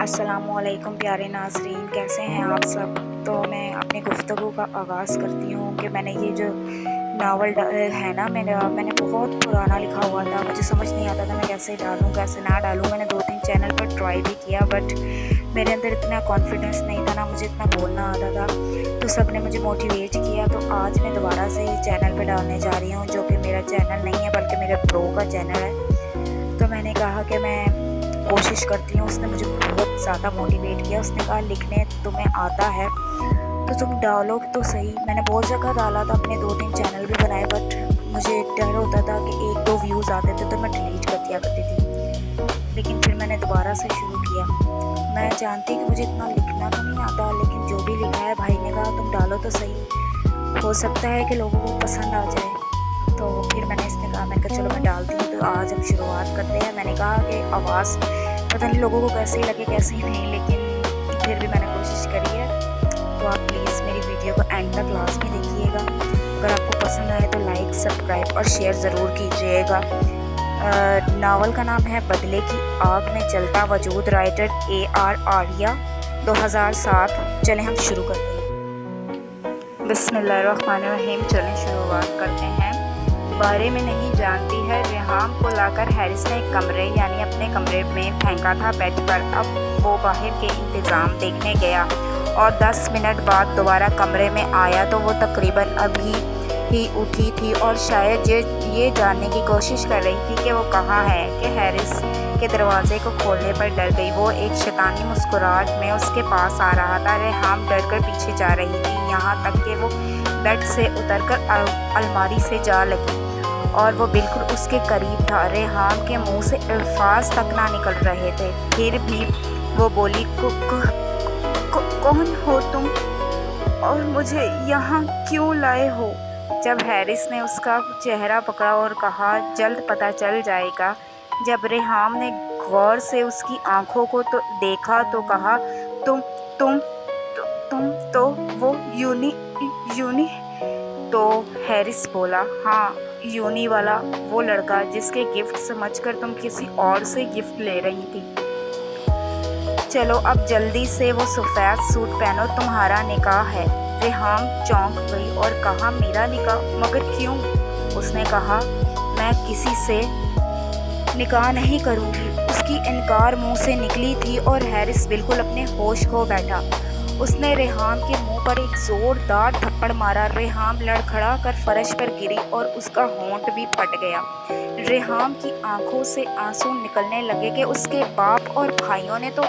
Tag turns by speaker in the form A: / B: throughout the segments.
A: अस्सलाम वालेकुम प्यारे नाज़रीन, कैसे हैं आप सब। तो मैं अपनी गुफ्तगू का आगाज़ करती हूँ कि मैंने ये जो नावल है ना, मैंने बहुत पुराना लिखा हुआ था। मुझे समझ नहीं आता था मैं कैसे डालूँ कैसे ना डालूँ। मैंने 2-3 चैनल पर ट्राई भी किया, बट मेरे अंदर इतना कॉन्फिडेंस नहीं था, ना मुझे इतना बोलना आता था। तो सब ने मुझे मोटिवेट किया, तो आज मैं दोबारा से चैनल पर डालने जा रही हूँ, जो कि मेरा चैनल नहीं है बल्कि मेरे प्रो का चैनल है। तो मैंने कहा कि मैं कोशिश करती हूँ। उसने मुझे बहुत ज़्यादा मोटिवेट किया। उसने कहा लिखने तुम्हें आता है तो तुम डालो तो सही। मैंने बहुत जगह डाला था, अपने 2-3 चैनल भी बनाए, बट मुझे डर होता था कि 1-2 व्यूज़ आते थे तो मैं डिलीट कर दिया करती थी। लेकिन फिर मैंने दोबारा से शुरू किया। मैं जानती कि मुझे इतना लिखना तो नहीं आता, लेकिन जो भी लिखा है भाई ने कहा तुम डालो तो सही, हो सकता है कि लोगों को पसंद आ जाए। तो फिर इसने कहा, मैंने कहा चलो मैं डालती हूँ। तो आज हम शुरुआत करते हैं। मैंने कहा कि आवाज़ पता नहीं लोगों को कैसे ही लगे कैसे ही नहीं, लेकिन फिर भी मैंने कोशिश करी है। तो आप प्लीज़ मेरी वीडियो को एंड तक लाजमी देखिएगा। अगर आपको पसंद आए तो लाइक, सब्सक्राइब और शेयर ज़रूर कीजिएगा। नावल का नाम है बदले की आग में जलता वजूद, राइटर AR आर्या, 2007। चलें हम शुरू करते हैं। बिस्मिल्लाहिर्रहमानिर्रहीम। चलें शुरुआत करते हैं। बारे में नहीं जानती है, रेहाम को लाकर हैरिस ने कमरे यानी अपने कमरे में फेंका था बेड पर। अब वो बाहर के इंतज़ाम देखने गया और 10 मिनट बाद दोबारा कमरे में आया तो वो तकरीबन अभी ही उठी थी और शायद ये जानने की कोशिश कर रही थी कि वो कहाँ है कि हैरिस के दरवाजे को खोलने पर डर गई। वो एक शैतानी मुस्कुराहट में उसके पास आ रहा था। रेहाम डर कर पीछे जा रही थी, यहाँ तक कि वो बेड से उतरकर अलमारी से जा लगी और वो बिल्कुल उसके करीब था। रेहाम के मुंह से अल्फाज तक ना निकल रहे थे, फिर भी वो बोली, कौन हो तुम और मुझे यहाँ क्यों लाए हो। जब हैरिस ने उसका चेहरा पकड़ा और कहा, जल्द पता चल जाएगा। जब रेहाम ने गौर से उसकी आंखों को तो देखा तो कहा, तुम तुम तुम तो वो यूनी। तो हैरिस बोला, हाँ, यूनी वाला, वो लड़का जिसके गिफ्ट समझकर तुम किसी और से गिफ्ट ले रही थी। चलो अब जल्दी से वो सफ़ेद सूट पहनो, तुम्हारा निकाह है। रेहाम चौंक गई और कहा, मेरा निकाह? मगर क्यों? उसने कहा, मैं किसी से निकाह नहीं करूँगी। उसकी इनकार मुंह से निकली थी और हैरिस बिल्कुल अपने होश खो बैठा। उसने रेहाम के मुंह पर एक ज़ोरदार थप्पड़ मारा। रेहाम लड़खड़ा कर फर्श पर गिरी और उसका होंठ भी फट गया। रेहाम की आंखों से आंसू निकलने लगे कि उसके बाप और भाइयों ने तो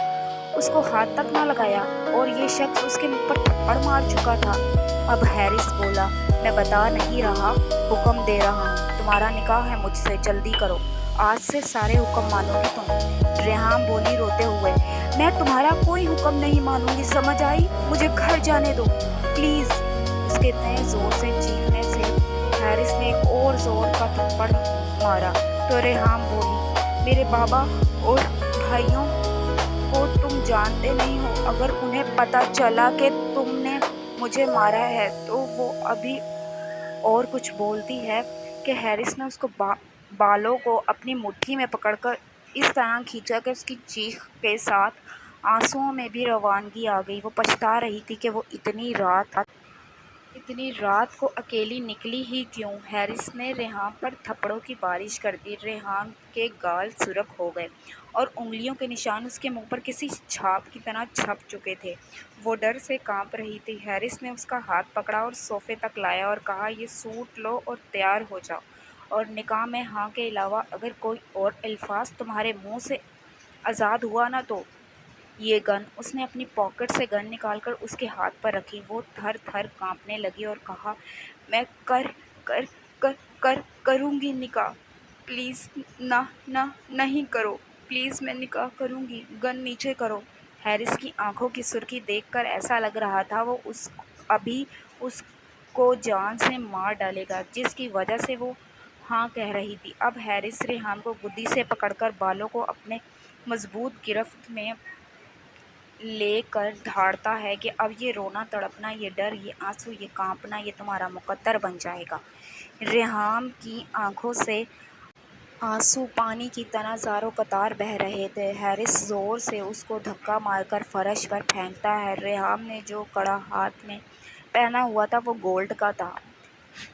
A: उसको हाथ तक ना लगाया और ये शख्स उसके मुंह पर थप्पड़ मार चुका था। अब हैरिस बोला, मैं बता नहीं रहा, हुक्म दे रहा हूँ। तुम्हारा निकाह है मुझसे, जल्दी करो, आज से सारे हुक्म मानोगी तुम। रेहाम बोली रोते हुए, मैं तुम्हारा कोई हुक्म नहीं मानूंगी, समझ आई? मुझे घर जाने दो प्लीज़। उसके इतने ज़ोर से चीखने से हैरिस ने एक और ज़ोर का थप्पड़ मारा तो रेहाम बोली, मेरे बाबा और भाइयों को तुम जानते नहीं हो। अगर उन्हें पता चला कि तुमने मुझे मारा है तो वो अभी। और कुछ बोलती है कि हैरिस ने उसको बालों को अपनी मुट्ठी में पकड़कर इस तरह खींचा कि उसकी चीख के साथ आंसुओं में भी रवानगी आ गई। वो पछता रही थी कि वो इतनी रात को अकेली निकली ही क्यों। हैरिस ने रेहाम पर थप्पड़ों की बारिश कर दी। रेहाम के गाल सुर्ख हो गए और उंगलियों के निशान उसके मुंह पर किसी छाप की तरह छप चुके थे। वो डर से कांप रही थी। हैरिस ने उसका हाथ पकड़ा और सोफे तक लाया और कहा, ये सूट लो और तैयार हो जाओ, और निकाह में हाँ के अलावा अगर कोई और अल्फाज तुम्हारे मुंह से आज़ाद हुआ ना तो ये गन। उसने अपनी पॉकेट से गन निकालकर उसके हाथ पर रखी। वो थर थर कांपने लगी और कहा, मैं करूँगी निकाह, प्लीज़ नहीं करो, प्लीज़ मैं निकाह करूँगी, गन नीचे करो। हैरिस की आंखों की सुर्खी देखकर ऐसा लग रहा था वो अभी उसको जान से मार डालेगा, जिसकी वजह से वो हाँ कह रही थी। अब हैरिस रेहान को गुद्दी से पकड़कर बालों को अपने मजबूत गिरफ्त में लेकर धाड़ता है कि अब ये रोना तड़पना, ये डर, ये आंसू, ये कांपना, ये तुम्हारा मुकद्दर बन जाएगा। रेहाम की आंखों से آنسو پانی کی طرح زاروں قطار بہہ رہے تھے۔ حارث زور سے اس کو دھکا مار کر فرش پر پھینکتا ہے۔ ریحام نے جو کڑا ہاتھ میں پہنا ہوا تھا وہ گولڈ کا تھا۔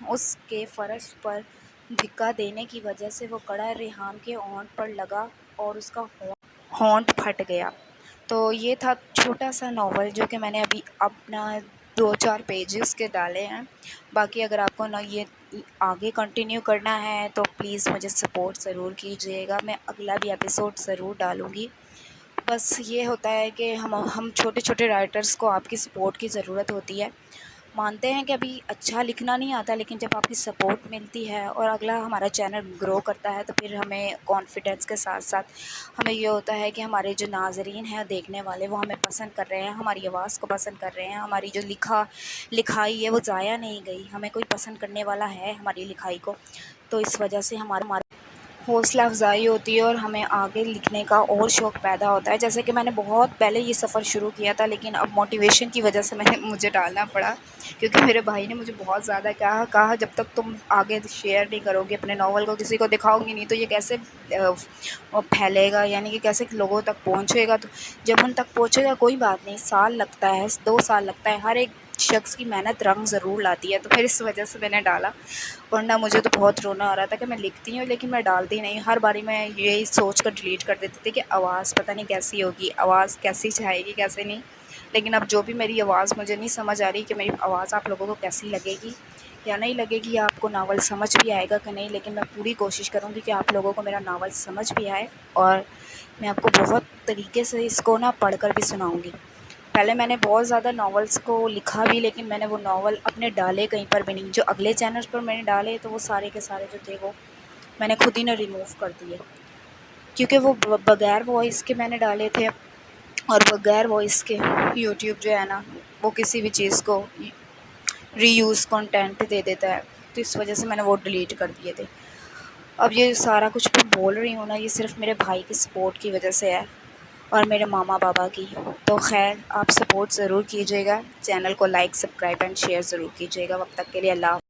A: اس کے فرش پر دھکا دینے کی وجہ سے وہ کڑا ریحام کے ہونٹ پر لگا اور اس کا ہونٹ پھٹ گیا۔ تو یہ تھا چھوٹا سا ناول جو کہ میں نے ابھی اپنا 2-4 پیجز کے ڈالے ہیں۔ باقی اگر آپ کو یہ آگے کنٹینیو کرنا ہے تو پلیز مجھے سپورٹ ضرور کیجیے گا، میں اگلا بھی ایپیسوڈ ضرور ڈالوں گی۔ بس یہ ہوتا ہے کہ ہم چھوٹے چھوٹے رائٹرز کو آپ کی سپورٹ کی ضرورت ہوتی ہے۔ مانتے ہیں کہ ابھی اچھا لکھنا نہیں آتا، لیکن جب آپ کی سپورٹ ملتی ہے اور اگلا ہمارا چینل گرو کرتا ہے تو پھر ہمیں کانفیڈنس کے ساتھ ساتھ ہمیں یہ ہوتا ہے کہ ہمارے جو ناظرین ہیں، دیکھنے والے، وہ ہمیں پسند کر رہے ہیں، ہماری آواز کو پسند کر رہے ہیں، ہماری جو لکھائی ہے وہ ضائع نہیں گئی، ہمیں کوئی پسند کرنے والا ہے ہماری لکھائی کو، تو اس وجہ سے ہمارا حوصلہ افزائی ہوتی ہے اور ہمیں آگے لکھنے کا اور شوق پیدا ہوتا ہے۔ جیسے کہ میں نے بہت پہلے یہ سفر شروع کیا تھا، لیکن اب موٹیویشن کی وجہ سے مجھے ڈالنا پڑا، کیونکہ میرے بھائی نے مجھے بہت زیادہ کہا جب تک تم آگے شیئر نہیں کرو گے اپنے ناول کو، کسی کو دکھاؤ گی نہیں تو یہ کیسے پھیلے گا، یعنی کہ کیسے لوگوں تک پہنچے گا۔ تو جب ان تک پہنچے گا کوئی بات نہیں، سال لگتا ہے، 2 سال لگتا ہے، ہر ایک شخص کی محنت رنگ ضرور لاتی ہے، تو پھر اس وجہ سے میں نے ڈالا۔ ورنہ مجھے تو بہت رونا آ رہا تھا کہ میں لکھتی ہوں لیکن میں ڈالتی نہیں، ہر باری میں یہی سوچ کر ڈیلیٹ کر دیتی تھی کہ آواز پتہ نہیں کیسی ہوگی، آواز کیسی جائے گی کیسے نہیں۔ لیکن اب جو بھی میری آواز، مجھے نہیں سمجھ آ رہی کہ میری آواز آپ لوگوں کو کیسی لگے گی یا نہیں لگے گی، یا آپ کو ناول سمجھ بھی آئے گا کہ نہیں، لیکن میں پوری کوشش کروں گی کہ آپ لوگوں کو میرا ناول سمجھ بھی آئے اور میں آپ کو بہت طریقے سے اس کو پڑھ کر بھی سناؤں گی۔ پہلے میں نے بہت زیادہ ناولس کو لکھا بھی، لیکن میں نے وہ ناول اپنے ڈالے کہیں پر بھی نہیں، جو اگلے چینل پر میں نے ڈالے تو وہ سارے کے سارے جو تھے وہ میں نے خود ہی نے ریموو کر دیے، کیونکہ وہ بغیر وائس کے میں نے ڈالے تھے، اور بغیر وائس کے یوٹیوب جو ہے نا وہ کسی بھی چیز کو ری یوز کنٹینٹ دے دیتا ہے، تو اس وجہ سے میں نے وہ ڈیلیٹ کر دیے تھے۔ اب یہ سارا کچھ میں بول رہی ہوں نا، یہ صرف میرے بھائی کی سپورٹ کی وجہ سے ہے اور میرے ماما بابا کی۔ تو خیر، آپ سپورٹ ضرور کیجیے گا، چینل کو لائک، سبسکرائب اینڈ شیئر ضرور کیجیے گا۔ وقت تک کے لیے اللہ حافظ۔